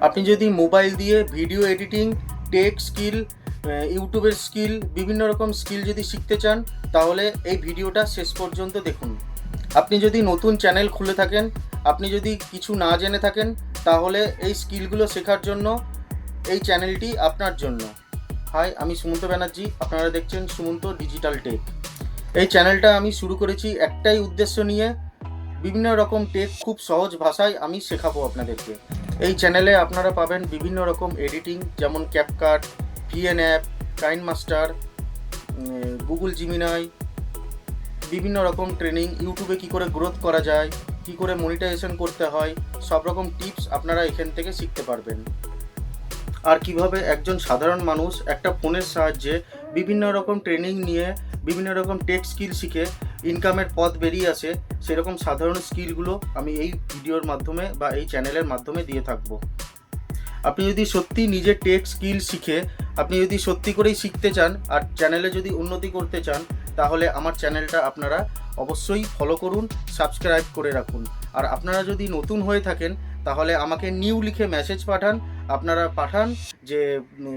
আপনি যদি মোবাইল দিয়ে ভিডিও এডিটিং, টেক স্কিল, ইউটিউবের স্কিল, বিভিন্ন রকম স্কিল যদি শিখতে চান, তাহলে এই ভিডিওটা শেষ পর্যন্ত দেখুন। আপনি যদি নতুন চ্যানেল খুলে থাকেন, আপনি যদি কিছু না জেনে থাকেন, তাহলে এই স্কিলগুলো শেখার জন্য এই চ্যানেলটি আপনার জন্য। হাই, আমি সুমন্ত ব্যানার্জি, আপনারা দেখছেন সুমন্ত ডিজিটাল টেক। এই চ্যানেলটা আমি শুরু করেছি একটাই উদ্দেশ্য নিয়ে, বিভিন্ন রকম টেক খুব সহজ ভাষায় আমি শেখাবো আপনাদেরকে। এই চ্যানেলে আপনারা পাবেন বিভিন্ন রকম এডিটিং, যেমন CapCut, VN app, KineMaster, Google Gemini, বিভিন্ন রকম ট্রেনিং, ইউটিউবে কী করে গ্রোথ করা যায়, কী করে মনিটাইজেশন করতে হয়, সব রকম টিপস আপনারা এখান থেকে শিখতে পারবেন। আর কিভাবে একজন সাধারণ মানুষ একটা ফোনের সাহায্যে বিভিন্ন রকম ট্রেনিং নিয়ে, বিভিন্ন রকম টেক স্কিল শিখে ইনকামের পথ বেরিয়ে আসে, সেরকম সাধারণ স্কিলগুলো আমি এই ভিডিওর মাধ্যমে বা এই চ্যানেলের মাধ্যমে দিয়ে থাকবো। আপনি যদি সত্যি নিজের টেক স্কিল শিখে আপনি যদি সত্যি করেই শিখতে চান আর চ্যানেলে যদি উন্নতি করতে চান, তাহলে আমার চ্যানেলটা আপনারা অবশ্যই ফলো করুন, সাবস্ক্রাইব করে রাখুন। আর আপনারা যদি নতুন হয়ে থাকেন, তাহলে আমাকে নিউ লিখে মেসেজ পাঠান। আপনারা পাঠান যে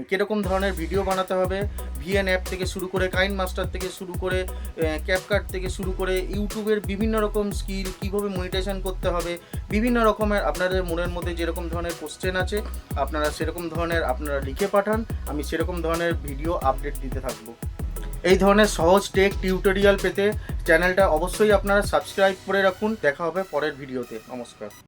কীরকম ধরনের ভিডিও বানাতে হবে, ভিএন অ্যাপ থেকে শুরু করে, কাইনমাস্টার থেকে শুরু করে, ক্যাপকাট থেকে শুরু করে, ইউটিউবের বিভিন্ন রকম স্কিল, কীভাবে মনিটাইজেশন করতে হবে, বিভিন্ন রকমের আপনাদের মনের মধ্যে যেরকম ধরনের কোশ্চেন আছে, আপনারা সেরকম ধরনের আপনারা লিখে পাঠান। আমি সেরকম ধরনের ভিডিও আপডেট দিতে থাকবো। এই ধরনের সহজ টেক টিউটোরিয়াল পেতে চ্যানেলটা অবশ্যই আপনারা সাবস্ক্রাইব করে রাখুন। দেখা হবে পরের ভিডিওতে। নমস্কার।